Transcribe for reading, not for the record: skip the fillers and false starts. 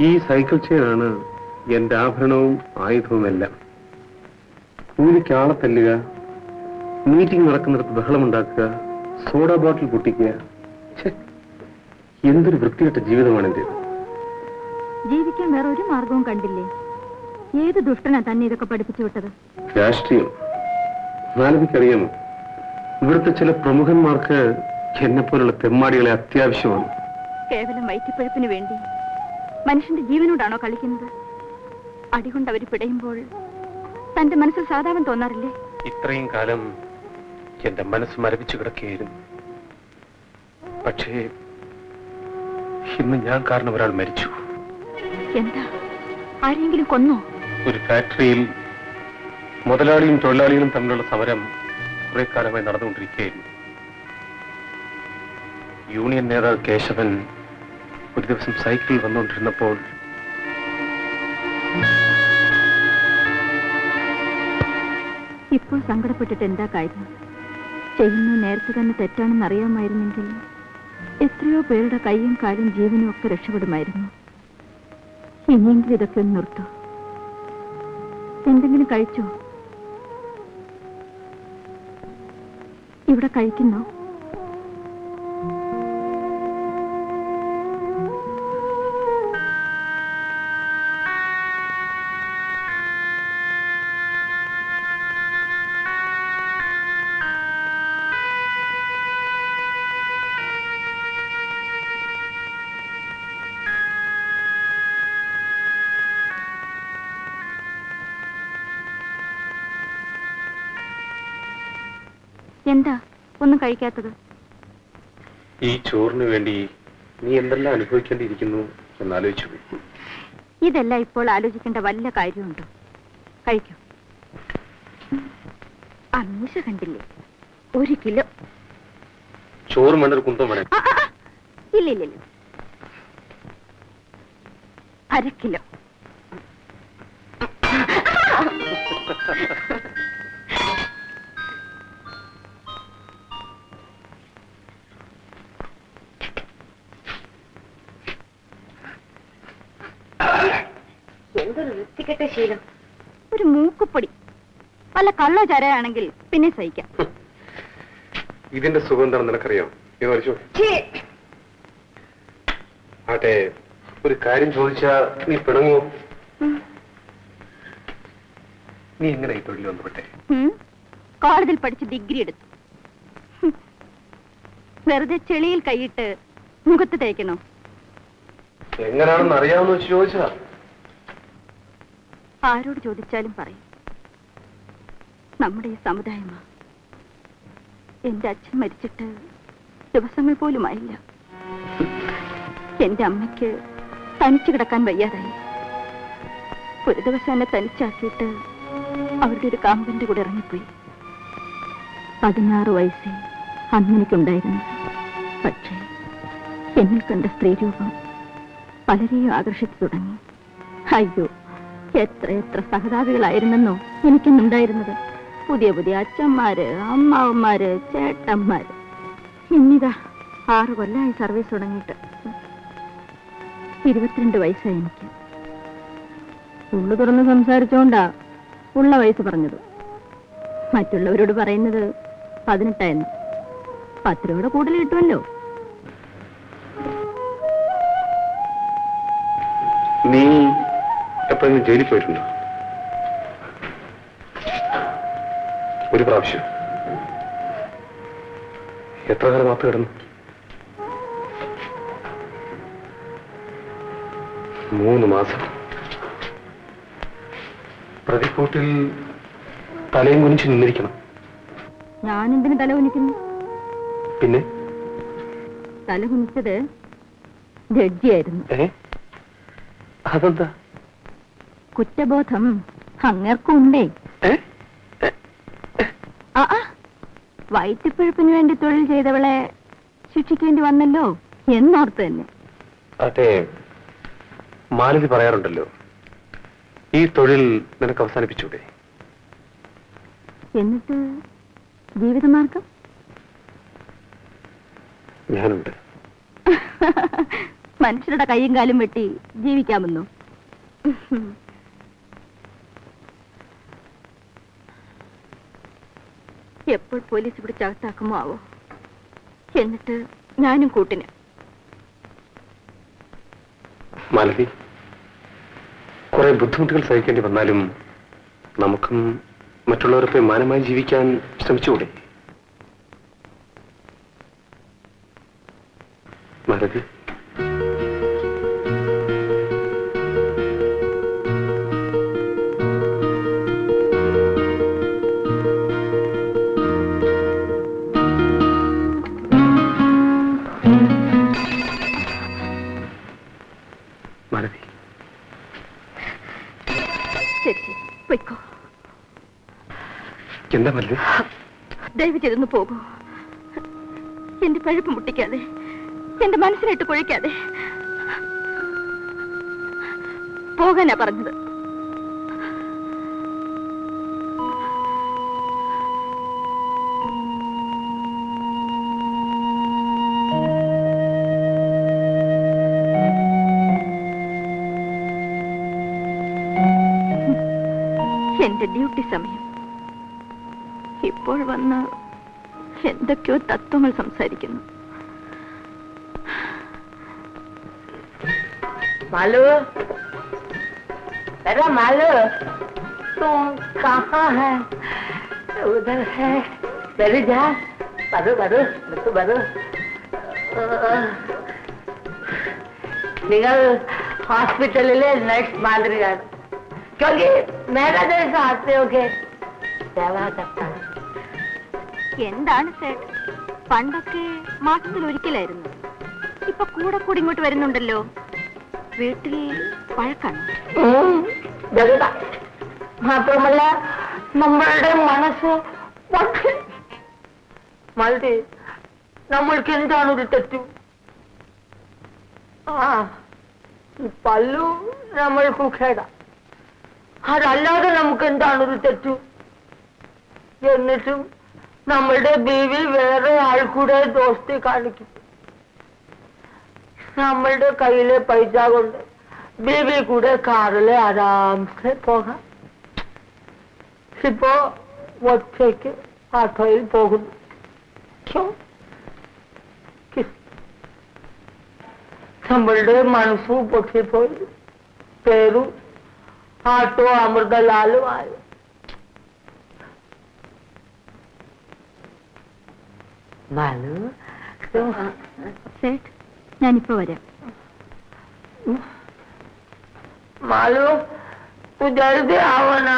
ഈ സൈക്കിൾ ചെയിനാണ് എന്റെ ആഭരണവും ആയുധവുമെല്ലാം. കൂലിക്ക് ആളെ തല്ലുക, മീറ്റിംഗ് നടക്കുന്നിടത്ത് ബഹളമുണ്ടാക്കുക, സോഡ ബോട്ടിൽ പൊട്ടിക്കുക. എന്തൊരു വൃത്തികെട്ട ജീവിതമാണ് എന്റേത്. ജീവിക്കാൻ വേറെ ഒരു മാർഗവും കണ്ടില്ലേ? ഏത് ദുഷ്ടനാ തന്നെ ഇതൊക്കെ പഠിപ്പിച്ചു വിട്ടത്? രാഷ്ട്രീയം. മാലവിക്കറിയാമോ, ഇവിടുത്തെ ചില പ്രമുഖന്മാർക്ക് എന്നെ പോലുള്ള തെമ്മാടികളെ അത്യാവശ്യമാണ്. കേവലം വയറ്റിപ്പഴുപ്പിന് വേണ്ടി മനുഷ്യന്റെ ജീവനോടാണോ കളിക്കുന്നത്? അടികൊണ്ട് അവർ പിടയുമ്പോൾ തന്റെ മനസ്സിൽ സാധാരണ തോന്നാറില്ലേ? ഇത്രയും കാലം എന്റെ മനസ്സ് മരവിച്ചു കിടക്കുകയായിരുന്നു. പക്ഷേ ഇന്ന് ഞാൻ കാരണം ഒരാൾ മരിച്ചു. എന്താ? ആരെങ്കിലും കൊന്നോ? ഒരു ഫാക്ടറിയിൽ മുതലാളിയും തൊഴിലാളികളും തമ്മിലുള്ള സമരം കുറെ കാലമായി നടന്നുകൊണ്ടിരിക്കുകയായിരുന്നു. യൂണിയൻ നേതാവ് കേശവൻ ഒരു ദിവസം സൈക്കിളിൽ വന്നുകൊണ്ടിരുന്നപ്പോൾ ഇപ്പോൾ സങ്കടപ്പെട്ടിട്ട് എന്താ കാര്യം? ചെയ്യുന്നത് നേരത്തെ തന്നെ തെറ്റാണെന്ന് അറിയാമായിരുന്നെങ്കിൽ എത്രയോ പേരുടെ കൈയും കാലും ജീവനും ഒക്കെ രക്ഷപ്പെടുമായിരുന്നു. ഇനിയെങ്കിലും ഇതൊക്കെ ഒന്ന് നിർത്തൂ. എന്തെങ്കിലും കഴിച്ചോ? ഇവിടെ കഴിക്കുന്നോ? എന്താ ഒന്നും കഴിക്കാത്തത്? ഈ ചോറിന് വേണ്ടി നീ എന്തെല്ലാം അനുഭവിക്കേണ്ടിയിരിക്കുന്നു എന്നാലോചിച്ചു. ഇതെല്ലാം ഇപ്പോൾ ആലോചിക്കേണ്ട വല്ല കാര്യമുണ്ടോ? കഴിക്കൂ. അമ്മീശ കണ്ടില്ലേ? 1 കിലോ ചോറും വേണ്ട, ഒരു കുന്തം വേണം. ഇല്ല, 1/2 കിലോ. എന്തൊരു വൃത്തികെട്ട ശീലം. ഒരു മൂക്കുപ്പൊടി വല്ല കള്ളോ ചരയാണെങ്കിൽ പിന്നെ സഹിക്കാം. ഇതിന്റെ സുഗന്ധം നിനക്കറിയാം. ആട്ടെ, ഒരു കാര്യം ചോദിച്ചാ നീ പിണങ്ങോ? നീ എങ്ങനെ ഈ തൊഴിൽ വന്നുപെട്ടെ? കോളേജിൽ പഠിച്ച് ഡിഗ്രി എടുത്തു. വെറുതെ ചെളിയിൽ കൈയിട്ട് മുഖത്ത് തേക്കണോ? എങ്ങനെയാണെന്ന് അറിയാമെന്ന് വെച്ച് ചോദിച്ചാ? ആരോട് ചോദിച്ചാലും പറയും നമ്മുടെ ഈ സമുദായമാ. എന്റെ അച്ഛൻ മരിച്ചിട്ട് ദിവസങ്ങൾ പോലും ആയില്ല. എന്റെ അമ്മയ്ക്ക് തനിച്ചു കിടക്കാൻ വയ്യാതായി. ഒരു ദിവസം എന്നെ തനിച്ചാക്കിയിട്ട് അവരുടെ ഒരു കാമ്പന്റെ കൂടെ ഇറങ്ങിപ്പോയി. 16 വയസ്സേ അന്നെനിക്കുണ്ടായിരുന്നു. പക്ഷേ എന്നിൽ കണ്ട സ്ത്രീരൂപം പലരെയും ആകർഷിച്ചു തുടങ്ങി. അയ്യോ, എത്ര സഹതാപികളായിരുന്നെന്നോ എനിക്കെന്നുണ്ടായിരുന്നത്. പുതിയ പുതിയ അച്ഛന്മാര്, അമ്മാവന്മാര്, ചേട്ടന്മാര്. ഇന്നിതാ 6 കൊല്ലമായി സർവീസ് തുടങ്ങിയിട്ട്. 22 വയസ്സായി എനിക്ക്. ഉള്ളു തുറന്ന് സംസാരിച്ചോണ്ടാ ഉള്ള വയസ്സ് പറഞ്ഞത്. മറ്റുള്ളവരോട് പറയുന്നത് 18 10 രൂപയുടെ കൂടുതൽ കിട്ടുമല്ലോ. നീ എപ്പോഴെങ്കിലും ജയിലിൽ പോയിട്ടുണ്ടോ? ഒരു പ്രാവശ്യം. എത്ര കാലം മാപ്പ് കിടന്നു? 3 മാസം. പ്രതിക്കൂട്ടിൽ തലയും കുനിച്ച് നിന്നിരിക്കണം. ഞാനെന്തിനു തല കുനിക്കുന്നു? പിന്നെ തല കുനിച്ചത് ജഡ്ജിയായിരുന്നു. അതെന്താ? കുറ്റബോധം അങ്ങേർക്കുണ്ടേ. വയറ്റിപ്പഴുപ്പിന് വേണ്ടി തൊഴിൽ ചെയ്തവളെ ശിക്ഷിക്കേണ്ടി വന്നല്ലോ എന്നോർത്ത് തന്നെ. അതെ, മാലതി പറയാറുണ്ടല്ലോ, ഈ തൊഴിൽ നിനക്ക് അവസാനിപ്പിച്ചൂടെ? എന്നിട്ട് ജീവിതമാർഗം? ഞാനുണ്ട്. മനുഷ്യരുടെ കൈയും കാലും വെട്ടി ജീവിക്കാമെന്നോ? എപ്പോൾ പോലീസ് ഇവിടെ ചകത്താക്കുമോ ആവോ? എന്നിട്ട് ഞാനും കൂട്ടിന്. മാലതി, കുറെ ബുദ്ധിമുട്ടുകൾ സഹിക്കേണ്ടി വന്നാലും നമുക്കും മറ്റുള്ളവരൊക്കെ മാനമായി ജീവിക്കാൻ ശ്രമിച്ചുകൂടെ? മാലതി, മാലതി, ശരി ശരി, പൊയ്ക്കോ. എന്താ മാലതി? ദയവ് ചെയ്തൊന്ന് പോകൂ. എന്റെ പഴുപ്പ് മുട്ടിക്കാതെ, എന്റെ മനസ്സിനിട്ട് കുഴയ്ക്കാതെ പോകാനാ പറഞ്ഞത്. എന്റെ ഡ്യൂട്ടി സമയം. ഇപ്പോൾ വന്ന് എന്തൊക്കെയോ തത്വങ്ങൾ സംസാരിക്കുന്നു. मालू, अरे मालू, तुम कहाँ है? उधर है. बैठ जा. बारू बारू, बच्चों बारू. നിങ്ങൾ ഹോസ്പിറ്റലിലെ നഴ്സ് മാതിരിയാണ്. क्योंकि मेरा जैसा आते हो के सेवा करता है. എന്താണ് സേട്ട്, പണ്ടൊക്കെ മാസത്തിൽ ഒരിക്കലായിരുന്നു. ഇപ്പൊ കൂടെ കൂടി ഇങ്ങോട്ട് വരുന്നുണ്ടല്ലോ. വീട്ടിൽ പഴക്കാണ്. മാത്രമല്ല നമ്മളുടെ മനസ്സ് മതി. നമ്മൾക്ക് എന്താണ് ഒരു തെറ്റു? ഈ പല്ലു നമ്മൾക്ക് ഖേട. അതല്ലാതെ നമുക്ക് എന്താണ് ഒരു തെറ്റു? എന്നിട്ടും നമ്മളുടെ ബീവി വേറെ ആൾക്കൂടെ ദോസ്തി കാണിക്കും. നമ്മളുടെ കയ്യിലെ പൈസ കൊണ്ട് ബീവി കൂടെ കാറിലെ ആരാംസെ പോകാം. ഇപ്പോ ഒറ്റയ്ക്ക് ആട്ടോയിൽ പോകുന്നു. നമ്മളുടെ മനസ്സു പൊട്ടിപ്പോയി. പേരും ആട്ടോ അമൃതലാലും ആയി. മാലു, സേട്ട്, ഞാനിപ്പോ വരാം. मालूम तू जल्दी आओ ना.